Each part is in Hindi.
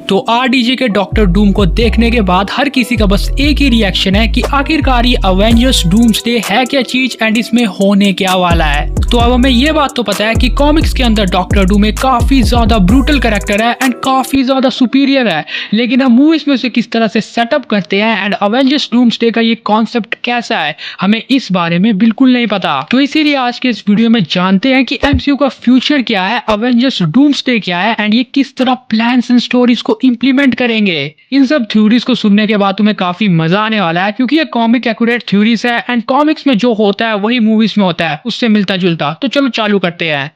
तो आरडीजे के डॉक्टर डूम को देखने के बाद हर किसी का बस एक ही रिएक्शन है कि आखिरकार ये अवेंजर्स डूम्सडे है क्या चीज एंड इसमें होने क्या वाला है। तो अब हमें ये बात तो पता है कि कॉमिक्स के अंदर डॉक्टर डूम एक काफी ज्यादा ब्रूटल कैरेक्टर है एंड काफी ज्यादा सुपीरियर है, लेकिन हम मूवीज में उसे किस तरह से सेटअप करते हैं एंड अवेंजर्स डूम्सडे का ये कॉन्सेप्ट कैसा है हमें इस बारे में बिल्कुल नहीं पता। तो इसीलिए आज के इस वीडियो में जानते हैं कि एमसीयू का फ्यूचर क्या है, अवेंजर्स डूम्सडे क्या है एंड ये किस तरह प्लान्स एंड स्टोरीज को इंप्लीमेंट करेंगे। इन सब थ्योरीज को सुनने के बाद तुम्हें काफी मजा आने वाला है, क्योंकि ये कॉमिक एक्यूरेट थ्योरीज है एंड कॉमिक्स में जो होता है वही मूवीज में होता है, उससे मिलता जुलता। तो चलो चालू करते हैं।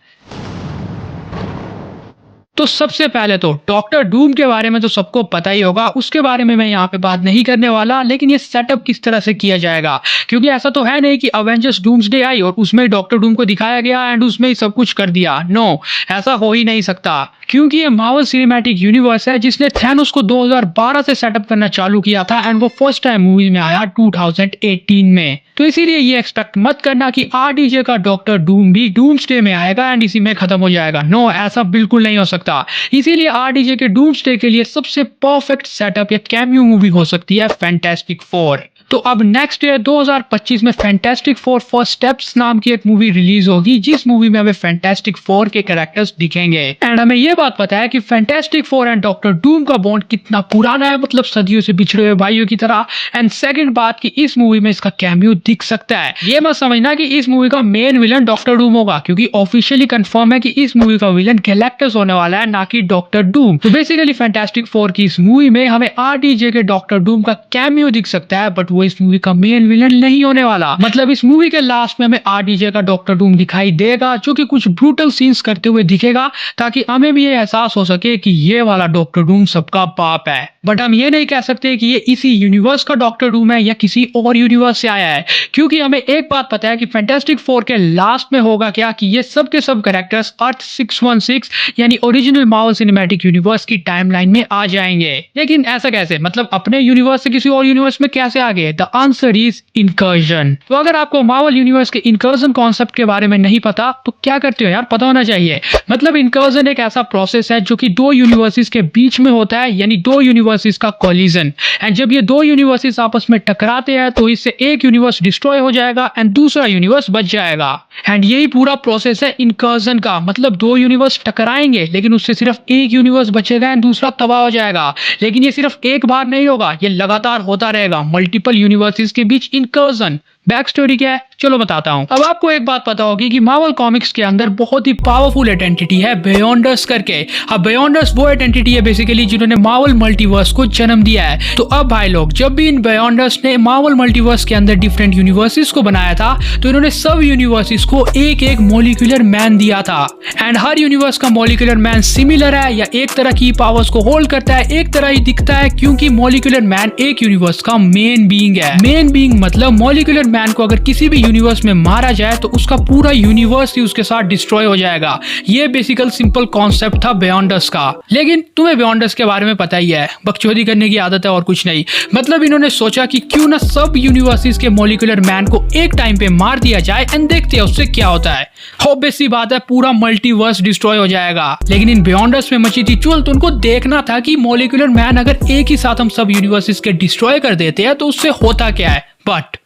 तो सबसे पहले तो डॉक्टर डूम के बारे में तो सबको पता ही होगा, उसके बारे में मैं यहाँ पे बात नहीं करने वाला, लेकिन ये सेटअप किस तरह से किया जाएगा, क्योंकि ऐसा तो है नहीं कि अवेंजर्स डूम्सडे आई और उसमें डॉक्टर डूम को दिखाया गया एंड उसमें ही सब कुछ कर दिया। नो, ऐसा हो ही नहीं सकता, क्योंकि ये मार्वल सिनेमैटिक यूनिवर्स है जिसने थैनोस को 2012 से सेटअप करना चालू किया था एंड वो फर्स्ट टाइम मूवी में आया 2018 में। तो इसीलिए ये एक्सपेक्ट मत करना कि आरडीजे का डॉक्टर डूम भी डूम्सडे में आएगा एंड इसी में खत्म हो जाएगा। नो, ऐसा बिल्कुल नहीं हो सकता। इसीलिए आरडीजे के डूम्सडे के लिए सबसे परफेक्ट सेटअप या कैमियो मूवी हो सकती है फैंटास्टिक फोर। तो अब नेक्स्ट ईयर 2025 में फैंटास्टिक फोर फर्स्ट स्टेप्स नाम की एक मूवी रिलीज होगी, जिस मूवी में हमें फैंटास्टिक फोर के कैरेक्टर्स दिखेंगे एंड हमें ये बात पता है कि fantastic four and doctor Doom का बॉन्ड कितना पुराना है, मतलब सदियों से बिछड़े हुए भाइयों की तरह। एंड सेकंड बात कि इस मूवी में इसका कैमियो दिख सकता है। ये मत समझना कि इस मूवी का मेन विलन डॉक्टर डूम होगा, क्योंकि ऑफिशियली कंफर्म है कि इस मूवी का विलन गैलेक्टस होने वाला है, ना कि डॉक्टर डूम। तो बेसिकली फैंटास्टिक फोर की इस मूवी में हमें आरडीजे के डॉक्टर डूम का कैमियो दिख सकता है, बट वो इस मूवी का मेन विलन नहीं होने वाला। मतलब इस मूवी के लास्ट में हमें आरडीजे का डॉक्टर डूम दिखाई देगा, जो कि कुछ ब्रूटल सीन्स करते हुए दिखेगा, ताकि हमें भी ये एहसास हो सके कि ये वाला डॉक्टर डूम सबका बाप है। बट हम ये नहीं कह सकते कि ये इसी यूनिवर्स का डॉक्टर डूम है या किसी और यूनिवर्स से आया है, क्योंकि हमें एक बात पता है कि फैंटास्टिक फोर के लास्ट में होगा क्या कि ये सब के सब कैरेक्टर्स अर्थ 616 यानी ओरिजिनल मार्वल सिनेमैटिक यूनिवर्स की टाइमलाइन में आ जाएंगे। लेकिन ऐसा कैसे, मतलब अपने यूनिवर्स से किसी और यूनिवर्स में कैसे आ गए? The answer is incursion. तो अगर आपको मार्वल यूनिवर्स के इनकर्जन कॉन्सेप्ट के बारे में नहीं पता तो क्या करते हो यार, पता होना चाहिए। मतलब इनकर्जन एक ऐसा प्रोसेस है जो कि दो यूनिवर्सेस के बीच में होता है, यानी दो यूनिवर्सेस का कोलिजन। एंड जब ये दो यूनिवर्सेस आपस में टकराते हैं तो इससे एक यूनिवर्स डिस्ट्रॉय हो जाएगा एंड दूसरा यूनिवर्स बच जाएगा। एंड यही पूरा प्रोसेस है इनकर्जन का। मतलब दो यूनिवर्स टकराएंगे लेकिन उससे सिर्फ एक यूनिवर्स बचेगा एंड दूसरा तबाह हो जाएगा। लेकिन ये सिर्फ एक बार नहीं होगा, ये लगातार होता रहेगा, मल्टीपल यूनिवर्सेस के बीच इनकर्जन। बैक स्टोरी क्या है चलो बताता हूँ। अब आपको एक बात पता होगी कि मार्वल कॉमिक्स के अंदर बहुत ही पावरफुल आइडेंटिटी है बियॉन्डर्स करके। अब बियॉन्डर्स वो आइडेंटिटी है बेसिकली जिन्होंने मार्वल मल्टीवर्स को जन्म दिया है। तो अब भाई लोग, जब भी इन बियॉन्डर्स ने मार्वल मल्टीवर्स के अंदर डिफरेंट यूनिवर्सेस को बनाया था तो इन्होंने सब यूनिवर्सेस को एक एक मॉलिक्यूलर मैन दिया था। एंड हर यूनिवर्स का मॉलिक्यूलर मैन सिमिलर है या एक तरह की पावर्स को होल्ड करता है, एक तरह ही दिखता है, क्योंकि मॉलिक्यूलर मैन एक यूनिवर्स का मेन बीइंग है। मेन बीइंग मतलब मॉलिक्यूलर मैन को अगर किसी भी यूनिवर्स में मारा जाए तो उसका पूरा यूनिवर्स ही उसके साथ डिस्ट्रॉय हो जाएगा। ये बेसिकल सिंपल कॉन्सेप्ट था बियॉन्डर्स का। लेकिन तुम्हें बियॉन्डर्स के बारे में पता ही है, बकचोदी करने की आदत है और कुछ नहीं। मतलब इन्होंने सोचा कि क्यों ना सब यूनिवर्सेस के मॉलिक्यूलर मैन को एक टाइम पे मार दिया जाए एंड देखते हैं उससे क्या होता है। ऑब्वियस सी बात है, पूरा मल्टीवर्स डिस्ट्रॉय हो जाएगा। लेकिन इन बियॉन्डर्स में मची थी चुल, तो उनको देखना था कि मॉलिक्यूलर मैन अगर एक ही साथ हम सब यूनिवर्सेस के डिस्ट्रॉय कर देते हैं तो उससे होता क्या है। बट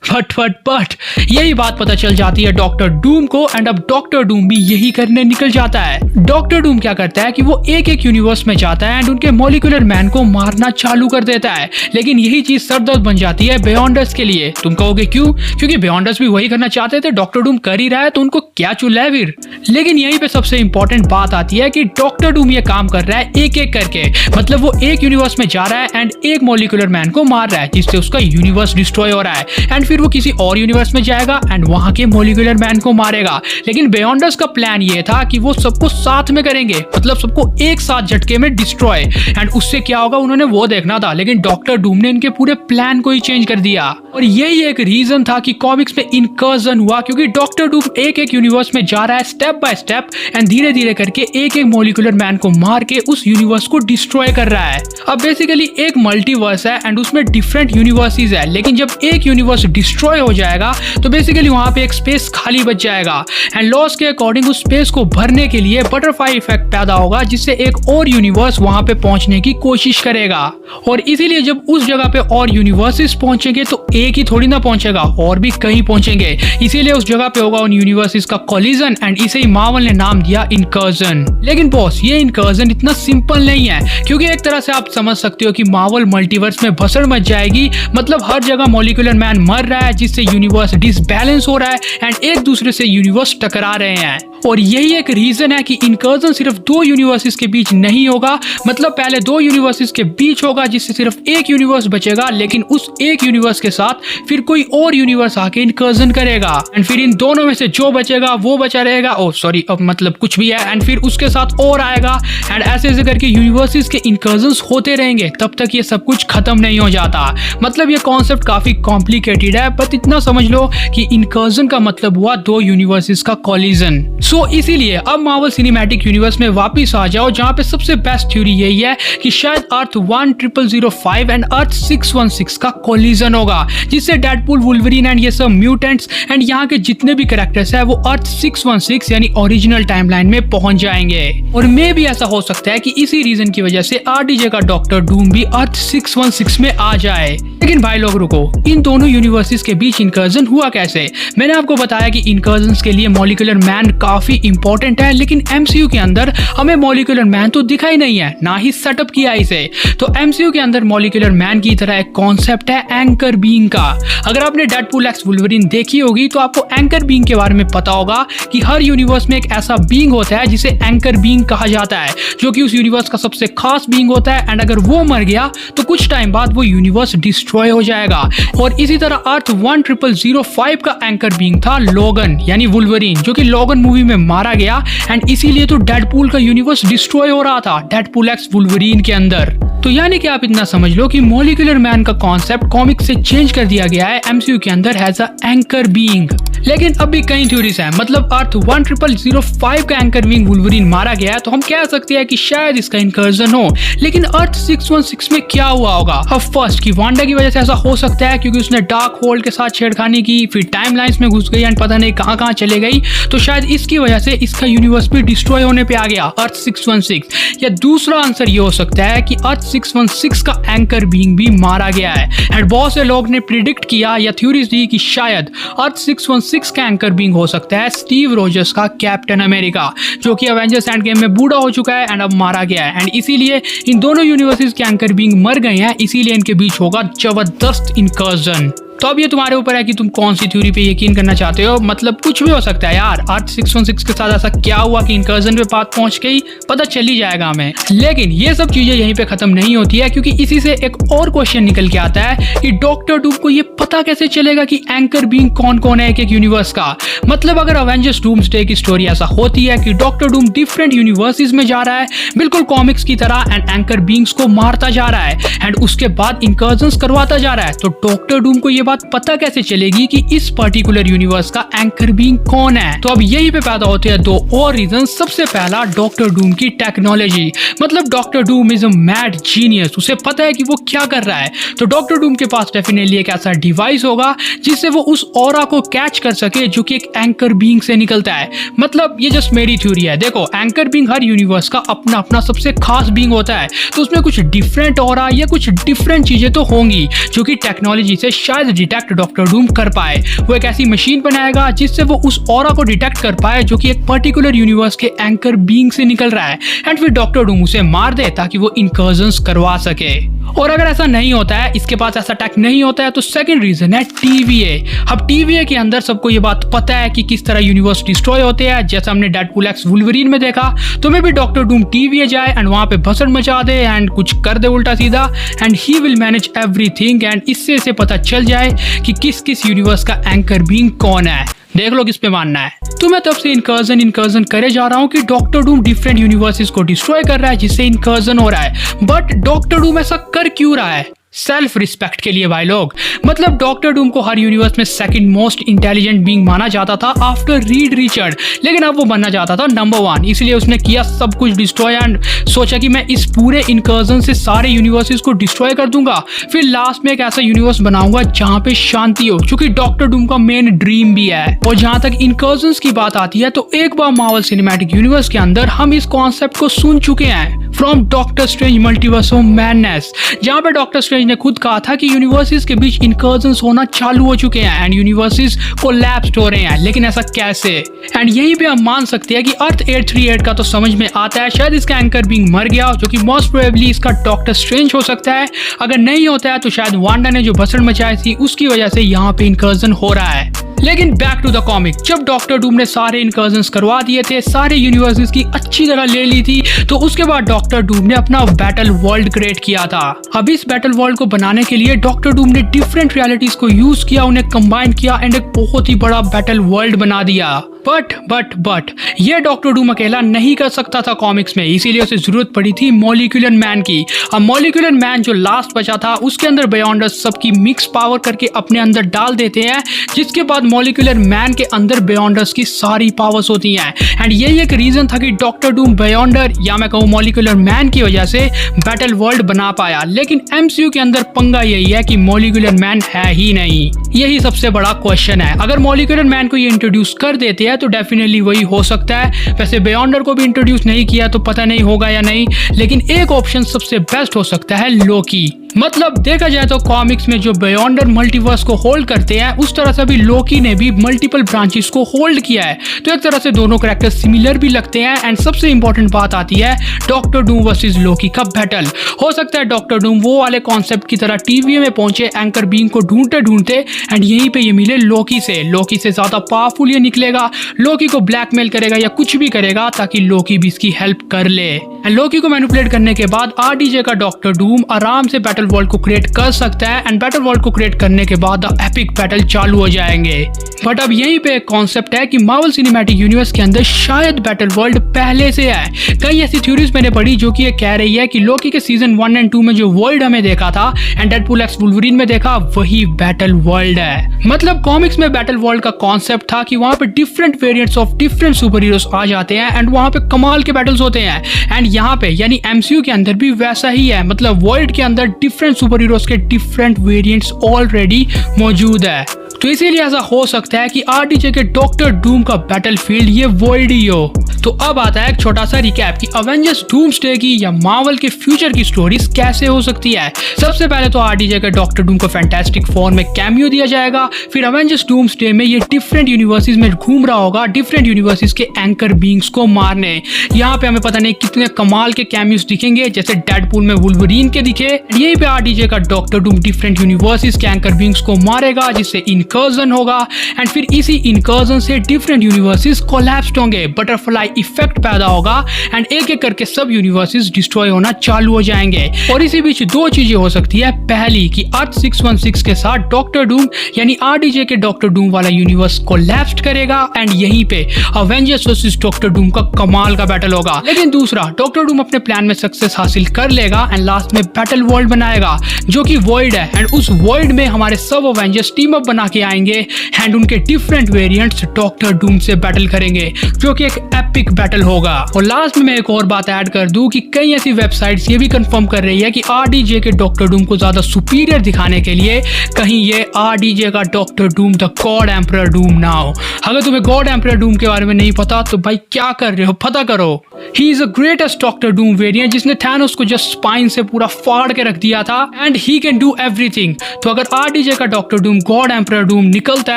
यही बात पता चल जाती है डॉक्टर डूम को एंड अब डॉक्टर डूम भी यही करने निकल जाता है। डॉक्टर डूम क्या करता है कि वो एक एक यूनिवर्स में जाता है एंड उनके मॉलिक्यूलर मैन को मारना चालू कर देता है। लेकिन यही चीज सरदर्द बन जाती है बियॉन्डर्स के लिए। तुम कहोगे क्यों? क्योंकि बियॉन्डर्स भी वही करना चाहते थे, डॉक्टर डूम कर ही रहा है तो उनको क्या चुल है फिर। लेकिन यहीं पे सबसे इंपॉर्टेंट बात आती है कि डॉक्टर डूम ये काम कर रहा है एक एक करके। मतलब वो एक यूनिवर्स में जा रहा है एंड एक मॉलिक्यूलर मैन को मार रहा है, जिससे उसका यूनिवर्स डिस्ट्रॉय हो रहा है। एंड फिर वो किसी और यूनिवर्स में जाएगा एंड वहां के मॉलिक्यूलर मैन को मारेगा। लेकिन बियॉन्डर्स का प्लान ये था कि वो सबको साथ में करेंगे, मतलब सबको एक साथ झटके में डिस्ट्रॉय। एंड उससे क्या होगा उन्होंने वो देखना था, लेकिन डॉक्टर डूम ने इनके पूरे प्लान को ही चेंज कर दिया। और यही एक रीजन था कि कॉमिक्स में इनकर्जन हुआ, क्योंकि डॉक्टर डूम एक एक यूनिवर्स में जा रहा है स्टेप बाय स्टेप एंड धीरे धीरे करके एक एक मॉलिक्यूलर मैन को मार के उस यूनिवर्स को डिस्ट्रॉय कर रहा है। अब बेसिकली एक मल्टीवर्स है एंड उसमें डिफरेंट यूनिवर्सेस है, लेकिन जब एक यूनिवर्स डिस्ट्रॉय हो जाएगा तो बेसिकली वहां पे एक स्पेस खाली बच जाएगा एंड लॉस के अकॉर्डिंग उस स्पेस को भरने के लिए बटरफ्लाई इफेक्ट पैदा होगा जिससे एक और यूनिवर्स वहां पे पहुंचने की कोशिश करेगा और इसीलिए जब उस जगह पे और यूनिवर्सेस पहुंचेंगे तो एक ही थोड़ी ना पहुंचेगा, और भी कहीं पहुंचेंगे। इसीलिए उस जगह पे होगा उन यूनिवर्सेस का कोलिजन एंड इसे ही मार्वल ने नाम दिया इनकर्जन। लेकिन बॉस ये इनकर्जन इतना सिंपल नहीं है, क्योंकि एक तरह से आप समझ सकते हो कि मार्वल मल्टीवर्स में भसड़ मच जाएगी। मतलब हर जगह मॉलिक्यूलर मैन मर रहा है जिससे यूनिवर्स डिसबैलेंस हो रहा है एंड एक दूसरे से यूनिवर्स टकरा रहे हैं। और यही एक रीजन है कि इनकर्जन सिर्फ दो यूनिवर्सेस के बीच नहीं होगा, मतलब पहले दो यूनिवर्सेस के बीच होगा जिससे सिर्फ एक यूनिवर्स बचेगा, लेकिन उस एक यूनिवर्स के साथ फिर कोई और यूनिवर्स आके इनकर्जन करेगा एंड फिर इन दोनों में से जो बचेगा वो बचा रहेगा। ओ सॉरी, अब मतलब कुछ भी है एंड फिर उसके साथ और आएगा एंड ऐसे ऐसे करके यूनिवर्सेस के इनकर्जन्स होते रहेंगे तब तक ये सब कुछ खत्म नहीं हो जाता। मतलब ये कॉन्सेप्ट काफी कॉम्प्लिकेटेड है, बट इतना समझ लो कि इनकर्जन का मतलब हुआ दो यूनिवर्सेस का कोलिजन। सो इसीलिए अब मार्वल सिनेमैटिक यूनिवर्स में वापस आ जाओ, जहां पे सबसे बेस्ट थ्योरी यही है कि शायद अर्थ 1005 एंड अर्थ 616 का कोलिजन होगा, जिससे डेडपूल, वुल्वरीन एंड ये सब म्यूटेंट्स एंड यहाँ के जितने भी कैरेक्टर्स है वो अर्थ 616 यानी ओरिजिनल टाइमलाइन में पहुंच जाएंगे। और मे भी ऐसा हो सकता है कि इसी रीजन की वजह से आरडीजे का डॉक्टर डूम भी अर्थ 616 में आ जाए। लेकिन भाई लोग रुको, इन दोनों यूनिवर्सेस के बीच इनकर्जन हुआ कैसे? मैंने आपको बताया कि इनकर्जन्स के लिए मॉलिक्यूलर मैन काफी इंपॉर्टेंट है, लेकिन एमसीयू के अंदर हमें मॉलिक्यूलर मैन तो दिखा ही नहीं है, ना ही सेटअप किया इसे। तो एमसीयू के अंदर मॉलिक्यूलर मैन की तरह एक कॉन्सेप्ट है एंकर बीइंग का। अगर आपने डेडपूल एक्स वुल्वरीन देखी होगी तो आपको एंकर बीइंग के बारे में पता होगा कि हर यूनिवर्स में एक ऐसा बीइंग होता है जिसे एंकर बीइंग कहा जाता है, जो कि उस यूनिवर्स का सबसे खास बीइंग होता है एंड अगर वो मर गया तो कुछ टाइम बाद वो यूनिवर्स डिस्ट्रॉय हो जाएगा। और इसी तरह अर्थ 1005 का एंकर बीइंग था लोगन यानी वुल्वरीन, जो कि लोगन मूवी में मारा गया एंड इसीलिए तो डेडपूल का यूनिवर्स डिस्ट्रॉय हो रहा था डेडपूल एक्स वुल्वरीन के अंदर। तो यानी कि आप इतना समझ लो कि मॉलिक्यूलर मैन का कॉन्सेप्ट कॉमिक से चेंज कर दिया गया है एमसीयू के अंदर एज अ एंकर बीइंग। लेकिन अब भी कई थ्योरीज हैं, मतलब अर्थ 1005 का एंकर बीइंग वुल्वरीन मारा गया है तो हम कह सकते हैं कि शायद इसका इनकर्जन हो। लेकिन अर्थ 616 में क्या हुआ होगा? अब फर्स्ट की वांडा की वजह से ऐसा हो सकता है क्योंकि उसने डार्क होल्ड के साथ छेड़खानी की, फिर टाइमलाइंस में घुस गई एंड पता नहीं कहां कहां चले गई, तो शायद इसकी वजह से इसका यूनिवर्स भी डिस्ट्रॉय होने पे आ गया अर्थ 616। या दूसरा आंसर ये हो सकता है कि अर्थ 616 का एंकर बीइंग भी मारा गया है एंड बहुत से लोग ने प्रिडिक्ट किया या थ्योरीज दी कि शायद अर्थ 616 का एंकर बीइंग हो सकता है स्टीव रोजर्स का कैप्टन अमेरिका, जो कि एवेंजर्स एंड गेम में बूढ़ा हो चुका है एंड अब मारा गया है एंड इसीलिए इन दोनों यूनिवर्सेस के एंकर बीइंग मर गए हैं, इसीलिए इनके बीच होगा जबरदस्त इनकर्जन। तो अब ये तुम्हारे ऊपर है कि तुम कौन सी थ्योरी पे यकीन करना चाहते हो। मतलब कुछ भी हो सकता है यार, अर्थ 616 के साथ ऐसा क्या हुआ कि इनकर्जन पे बात पहुंच गई, पता चल ही जाएगा हमें। लेकिन ये सब चीजें यहीं पे खत्म नहीं होती है, क्योंकि इसी से एक और क्वेश्चन निकल के आता है कि डॉक्टर डूम को ये पता कैसे चलेगा कि एंकर बीइंग कौन कौन है एक एक यूनिवर्स का। मतलब अगर अवेंजर्स डूम्सडे की स्टोरी ऐसा होती है कि डॉक्टर डूम डिफरेंट यूनिवर्सेस में जा रहा है बिल्कुल कॉमिक्स की तरह एंड एंकर बीइंग्स को मारता जा रहा है एंड उसके बाद इनकर्जन्स करवाता जा रहा है, तो डॉक्टर डूम को ये बात पता कैसे चलेगी कि इस पर्टिकुलर यूनिवर्स का एंकर बीइंग कौन है? तो अब यही पे पैदा होते हैं दो और रीजन। सबसे पहला डॉक्टर डूम की टेक्नोलॉजी। मतलब doctor doom is a mad genius, उसे पता है कि वो क्या कर रहा है, तो डॉक्टर डूम के पास डेफिनेटली एक ऐसा डिवाइस होगा जिससे वो उस ऑरा को कैच कर सके जो कि एक एंकर बीइंग से निकलता है। मतलब ये जस्ट मेरी थ्योरी है। देखो, एंकर बीइंग हर यूनिवर्स का अपना अपना सबसे खास बीइंग होता है, तो उसमें कुछ डिफरेंट ऑरा या कुछ डिफरेंट चीजें तो होंगी जो कि टेक्नोलॉजी से शायद डिटेक्ट डॉक्टर डूम कर पाए। वो एक ऐसी मशीन बनाएगा जिससे वो उस ऑरा को डिटेक्ट कर पाए जो कि एक पर्टिकुलर यूनिवर्स के एंकर बीइंग से निकल रहा है एंड फिर डॉक्टर डूम उसे मार दे ताकि वो इनकर्जन्स करवा सके। और अगर ऐसा नहीं होता है, इसके पास ऐसा टेक नहीं होता है, तो सेकंड रीजन है टीवीए। अब टीवीए के अंदर सबको ये बात पता है कि किस तरह यूनिवर्स डिस्ट्रॉय होते हैं, जैसा हमने डेडपूल एक्स वुल्वरीन में देखा। तो मे भी डॉक्टर डूम टीवीए जाए एंड वहां पे भसड़ मचा दे एंड कुछ कर दे उल्टा सीधा and he will manage everything and इससे इसे पता चल जाए कि किस किस यूनिवर्स का एंकर बीइंग कौन है। देख लो किस पे मानना है। तो मैं तब से इनकर्जन करे जा रहा हूँ कि डॉक्टर डूम डिफरेंट यूनिवर्सेस को डिस्ट्रॉय कर रहा है जिससे इनकर्जन हो रहा है, बट डॉक्टर डूम ऐसा कर क्यों रहा है? सेल्फ रिस्पेक्ट के लिए भाई लोग। मतलब डॉक्टर डूम को हर यूनिवर्स में सेकंड मोस्ट इंटेलिजेंट बीइंग माना जाता था आफ्टर रीड रिचर्ड, लेकिन अब वो बनना चाहता था नंबर 1, इसलिए उसने किया सब कुछ डिस्ट्रॉय एंड सोचा कि मैं इस पूरे इनकर्जन से सारे यूनिवर्सेस को डिस्ट्रॉय कर दूंगा, फिर लास्ट में एक ऐसा यूनिवर्स बनाऊंगा जहां पे शांति हो, क्योंकि डॉक्टर डूम का मेन ड्रीम भी है। और जहां तक इनकर्जन्स की बात आती है तो एक बार मार्वल सिनेमैटिक यूनिवर्स के अंदर हम इस कॉन्सेप्ट को सुन चुके हैं from doctor strange multiverse of madness, जहां पे डॉक्टर स्ट्रेंज ने खुद कहा था कि यूनिवर्सेस के बीच इनकर्जन्स होना चालू हो चुके हैं एंड यूनिवर्सेस कोलैप्स हो रहे हैं, लेकिन ऐसा कैसे। एंड यहीं पे हम मान सकते हैं कि अर्थ 838 का तो समझ में आता है, शायद इसका एंकर बीइंग मर गया, जो कि मोस्ट प्रोबेबली इसका डॉक्टर स्ट्रेंज हो सकता है। अगर नहीं होता है तो शायद वांडा ने जो भसड़ मचाई थी उसकी वजह से यहाँ पे इनकर्जन हो रहा है। लेकिन बैक टू द कॉमिक, जब डॉक्टर डूम ने सारे इनकर्जन्स करवा दिए थे, सारे यूनिवर्सेस की अच्छी तरह ले ली थी, तो उसके बाद डॉक्टर डूम ने अपना बैटल वर्ल्ड क्रिएट किया था। अब इस बैटल वर्ल्ड को बनाने के लिए डॉक्टर डूम ने डिफरेंट रियलिटीज को यूज किया, उन्हें कंबाइन किया एंड एक बहुत ही बड़ा बैटल वर्ल्ड बना दिया। बट ये डॉक्टर डूम अकेला नहीं कर सकता था कॉमिक्स में, इसीलिए उसे जरूरत पड़ी थी मॉलिक्यूलर मैन की। अब मॉलिक्यूलर मैन जो लास्ट बचा था उसके अंदर बियॉन्डर्स सबकी मिक्स पावर करके अपने अंदर डाल देते हैं, जिसके बाद मॉलिक्यूलर मैन के अंदर बियॉन्डर्स की सारी पावर्स होती हैं। एंड यही एक रीजन था कि डॉक्टर डूम बियॉन्डर या मैं कहूँ मॉलिक्यूलर मैन की वजह से बैटल वर्ल्ड बना पाया। लेकिन एमसीयू के अंदर पंगा यही है कि मॉलिक्यूलर मैन है ही नहीं, यही सबसे बड़ा क्वेश्चन है। अगर मॉलिक्यूलर मैन को ये इंट्रोड्यूस कर देते हैं तो डेफिनेटली वही हो सकता है। वैसे बियॉन्डर को भी इंट्रोड्यूस नहीं किया तो पता नहीं होगा या नहीं, लेकिन एक ऑप्शन सबसे बेस्ट हो सकता है लोकी। मतलब देखा जाए तो कॉमिक्स में जो बियॉन्डर मल्टीवर्स को होल्ड करते हैं, उस तरह से भी लोकी ने भी मल्टीपल ब्रांचेस को होल्ड किया है, तो एक तरह से दोनों कैरेक्टर सिमिलर भी लगते हैं। एंड सबसे इंपॉर्टेंट बात आती है डॉक्टर डूम वर्सेस लोकी का बैटल। हो सकता है डॉक्टर डूम वो वाले कॉन्सेप्ट की तरह टीवी में पहुंचे एंकर बीइंग को ढूंढते एंड यहीं पे ये मिले लोकी से ज्यादा पावरफुल ये निकलेगा, लोकी को ब्लैकमेल करेगा या कुछ भी करेगा ताकि लोकी भी इसकी हेल्प कर ले। एंड लोकी को मैनिपुलेट करने के बाद आरडीजे का डॉक्टर डूम आराम से बैटल वर्ल्ड को क्रिएट कर सकता है एंड बैटल वर्ल्ड को क्रिएट करने के बाद एपिक बैटल चालू हो जाएंगे। बट अब यहीं पे एक कॉन्सेप्ट है कि मार्वल सिनेमैटिक यूनिवर्स के अंदर शायद बैटल वर्ल्ड पहले से है। कई ऐसी थ्योरीज मैंने पढ़ी जो कि ये कह रही है कि लोकी के सीजन 1 और 2 में जो वर्ल्ड हमें देखा था एंड डेडपूल एक्स वुल्वरीन में देखा, वही बैटल वर्ल्ड है। मतलब कॉमिक्स में बैटल वर्ल्ड का कॉन्सेप्ट था कि वहां पे different variants of different super heroes आ जाते हैं एंड वहां पे कमाल के बैटल्स होते हैं। एंड यहाँ पे यानी एमसीयू के अंदर भी वैसा ही है, मतलब वर्ल्ड के अंदर डिफरेंट सुपर हीरोज के डिफरेंट वेरिएंट्स ऑलरेडी मौजूद है। तो इसीलिए ऐसा हो सकता है कि आरडीजे के डॉक्टर डूम का बैटलफील्ड ये वर्ल्ड ही हो। तो अब आता है एक छोटा सा रिकैप कि अवेंजर्स डूम्सडे की या मार्वल के फ्यूचर की स्टोरीज कैसे हो सकती है। सबसे पहले तो आरडीजे के डॉक्टर डूम को फैंटास्टिक फोर में कैमियो दिया जाएगा, फिर अवेंजर्स डूम्सडे में ये डिफरेंट यूनिवर्सेस में घूम रहा होगा, डिफरेंट यूनिवर्सेस के एंकर बीइंग्स को मारने। यहाँ पे हमें पता नहीं कितने कमाल के कैमियोस दिखेंगे, जैसे डेडपूल में वुल्वरीन के दिखे। यहीं पे आरडीजे का डॉक्टर डूम डिफरेंट यूनिवर्सेस के एंकर बीइंग्स को मारेगा, जिससे इनकर्जन होगा एंड फिर इसी इनकर्जन से डिफरेंट यूनिवर्सेस कोलैप्स होंगे, बटरफ्लाई इफेक्ट पैदा होगा एंड एक एक करके सब यूनिवर्सेस डिस्ट्रॉय होना चालू हो जाएंगे। और इसी बीच दो चीजें हो सकती है, पहली कि अर्थ 616 के साथ डॉक्टर डूम यानी आरडीजे के डॉक्टर डूम वाला यूनिवर्स कोलैप्स करेगा एंड यहीं पे अवेंजर्स वर्सेस डॉक्टर डूम का कमाल का बैटल होगा। लेकिन दूसरा, डॉक्टर डूम अपने प्लान में सक्सेस हासिल कर लेगा एंड लास्ट में बैटल वर्ल्ड बनाएगा जो कि वॉइड है एंड उस वॉइड में हमारे सब अवेंजर्स टीम अप बना के आएंगे एंड उनके डिफरेंट वेरिएंट्स डॉक्टर डूम से बैटल करेंगे, जो कि एक एपिक बैटल होगा। और लास्ट में मैं एक और बात ऐड कर दूं कि कई ऐसी वेबसाइट्स ये भी कंफर्म कर रही है कि आरडीजे के डॉक्टर डूम को ज्यादा सुपीरियर दिखाने के लिए कहीं ये आरडीजे का doctor Doom the God emperor Doom ना हो। अगर तुम्हें गॉड एम्परर डूम के बारे में नहीं पता तो भाई क्या कर रहे हो, पता करो। He is the greatest doctor Doom variant जिसने थैनोस को जस्ट स्पाइन से पूरा फाड़ के रख दिया था and he can do everything. तो अगर आरडीजे का doctor Doom God emperor Doom निकलता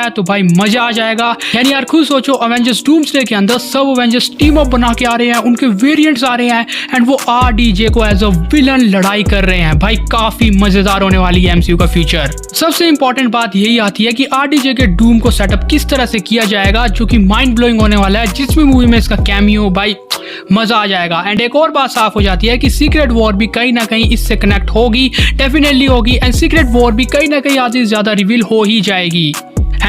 है तो भाई मजा आ जाएगा। यानी यार खुद सोचो, अवेंजर्स डूम्सडे के अंदर सब अवेंजर्स टीम अप बना के आ रहे हैं, उनके वेरिएंट्स आ रहे हैं एंड वो आरडीजे को एज अ विलन लड़ाई कर रहे हैं। भाई काफी मजेदार होने वाली है एमसीयू का फ्यूचर। सबसे इंपॉर्टेंट बात यही आती है कि आरडीजे के डूम को सेटअप किस तरह से किया जाएगा, जो कि माइंड ब्लोइंग होने वाला है। जिसमें मूवी में इसका कैमियो, भाई मजा आ जाएगा। एंड एक और बात साफ हो जाती है कि सीक्रेट वॉर भी कहीं ना कहीं इससे कनेक्ट होगी, डेफिनेटली होगी एंड सीक्रेट वॉर भी कहीं ना कहीं आधी से ज्यादा रिवील हो ही जाएगी।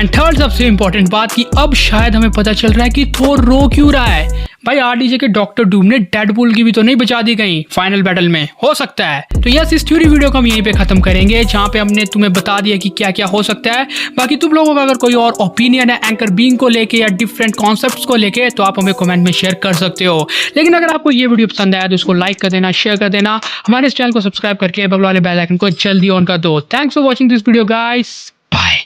एंड थर्ड सबसे इंपॉर्टेंट बात कि अब शायद हमें पता चल रहा है कि थोर रो क्यों रहा है। भाई आरडीजे के डॉक्टर डूम ने डेडपूल की भी तो नहीं बचा दी कहीं फाइनल बैटल में, हो सकता है। तो यस, इस थ्योरी वीडियो को हम यहीं पे खत्म करेंगे, जहां पे हमने तुम्हें बता दिया कि क्या क्या हो सकता है। बाकी तुम लोगों का अगर कोई और ओपिनियन है एंकर बीइंग को लेके या डिफरेंट कॉन्सेप्ट्स को लेके, तो आप हमें कमेंट में शेयर कर सकते हो। लेकिन अगर आपको ये वीडियो पसंद आया तो इसको लाइक कर देना, शेयर कर देना, हमारे इस चैनल को सब्सक्राइब करके बगल वाले बेल आइकन को जल्दी ऑन कर दो। Thanks for watching this video guys, bye.